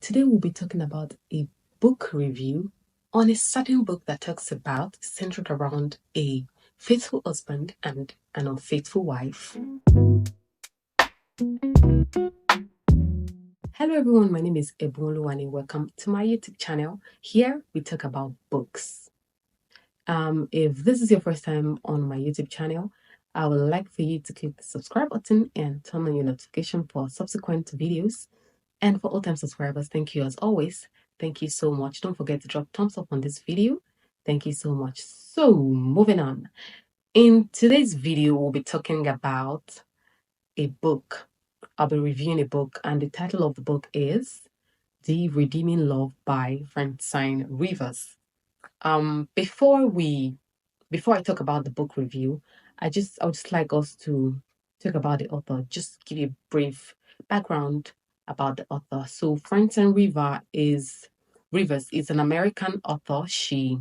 Today we'll be talking about a book review on a certain book that talks about centered around a faithful husband and an unfaithful wife. Hello everyone, my name is Ebonlu and welcome to my YouTube channel. Here we talk about books. If this is your first time on my YouTube channel, I would like for you to click the subscribe button and turn on your notification for subsequent videos. And for all-time subscribers, thank you as always. Thank you so much. Don't forget to drop thumbs up on this video. Thank you so much. So moving on. In today's video, we'll be talking about a book. I'll be reviewing a book, and the title of the book is The Redeeming Love by FrancineRivers. Before I talk about the book review, I would just like us to talk about the author, just give you a brief background about the author. So Rivers is an American author. She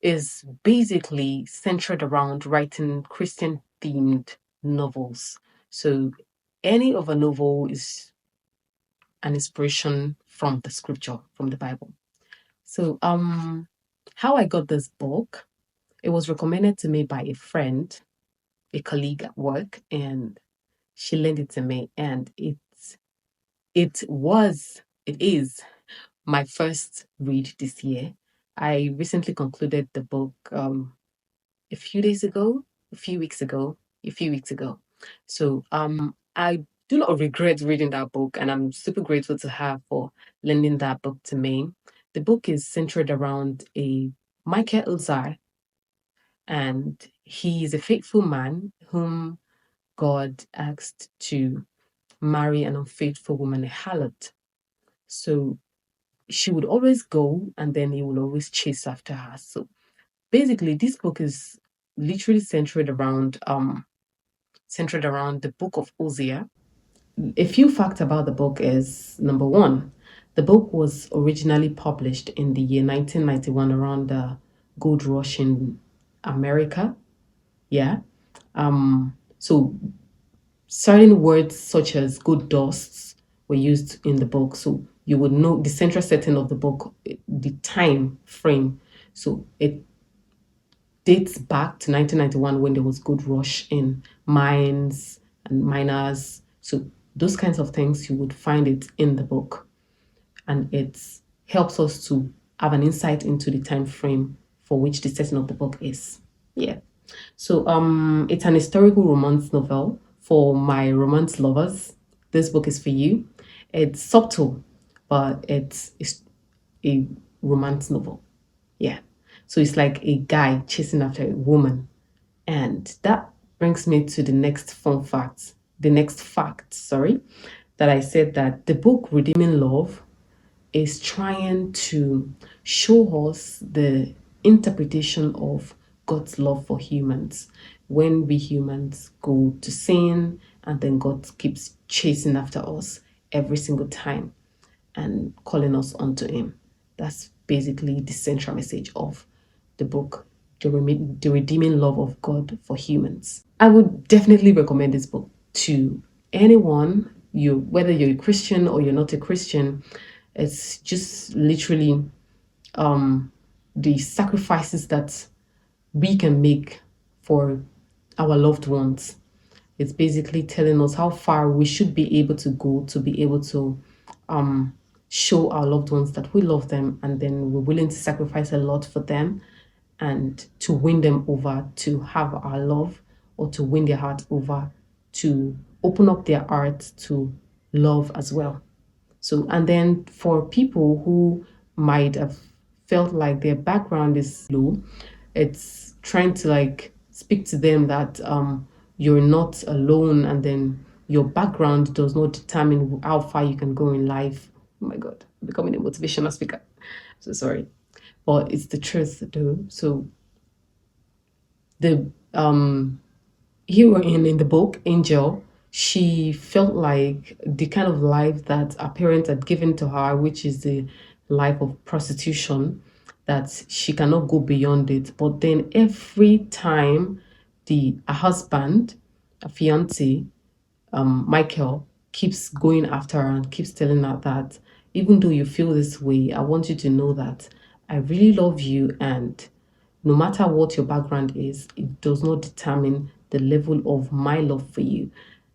is basically centered around writing Christian themed novels. So any of a novel is an inspiration from the scripture, from the Bible. So how I got this book, it was recommended to me by a friend, a colleague at work, and she lent it to me. And it is my first read this year. I recently concluded the book a few weeks ago. So I do not regret reading that book, and I'm super grateful to her for lending that book to me. The book is centered around a Michael Uzai, and he is a faithful man whom God asked to marry an unfaithful woman, a harlot. So she would always go, and then he would always chase after her. So basically, this book is literally centered around the book of Hosea. A few facts about the book is, number one, the book was originally published in the year 1991 around the gold rush in America. Yeah. So certain words such as good dusts were used in the book. So you would know the central setting of the book, the time frame. So it dates back to 1991 when there was gold rush in mines and miners. So those kinds of things, you would find it in the book. And it helps us to have an insight into the time frame for which the setting of the book is. Yeah. So it's an historical romance novel for my romance lovers. This book is for you. It's subtle, but it's a romance novel. Yeah. So it's like a guy chasing after a woman. And that brings me to the next fact, that I said that the book Redeeming Love is trying to show us the interpretation of God's love for humans when we humans go to sin, and then God keeps chasing after us every single time and calling us onto Him. That's basically the central message of the book, The Redeeming Love of God for Humans. I would definitely recommend this book to anyone, whether you're a Christian or you're not a Christian. It's just literally the sacrifices that we can make for our loved ones. It's basically telling us how far we should be able to go to be able to show our loved ones that we love them, and then we're willing to sacrifice a lot for them and to win them over to have our love, or to win their heart over, to open up their hearts to love as well. So, and then for people who might have felt like their background is low, it's trying to like speak to them that you're not alone, and then your background does not determine how far you can go in life. Oh my God, I'm becoming a motivational speaker. So sorry. But it's the truth though. So the heroine in the book, Angel, she felt like the kind of life that her parents had given to her, which is the life of prostitution, that she cannot go beyond it. But then every time her husband, a fiance, Michael, keeps going after her and keeps telling her that even though you feel this way, I want you to know that I really love you, and no matter what your background is, it does not determine the level of my love for you.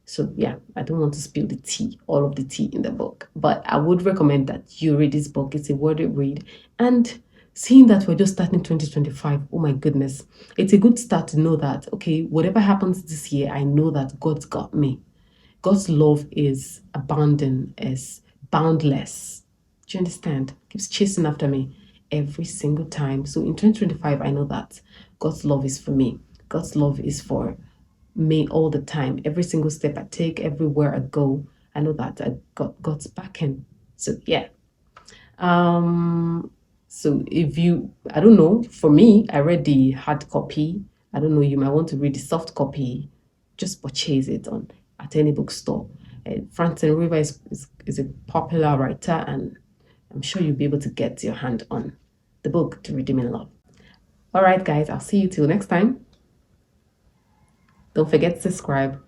So yeah, I don't want to spill the tea, all of the tea in the book, but I would recommend that you read this book. It's a worthy read. And seeing that we're just starting 2025, oh my goodness, it's a good start to know that, okay, whatever happens this year, I know that God's got me. God's love is abounding, is boundless. Do you understand? Keeps chasing after me every single time. So in 2025, I know that God's love is for me. God's love is for me all the time. Every single step I take, everywhere I go, I know that I got God's backing. So yeah. So if you, I don't know, for me, I read the hard copy. I don't know, you might want to read the soft copy. Just purchase it on at any bookstore. FrancineRivers is a popular writer, and I'm sure you'll be able to get your hand on the book To Redeem in Love. All right, guys, I'll see you till next time. Don't forget to subscribe.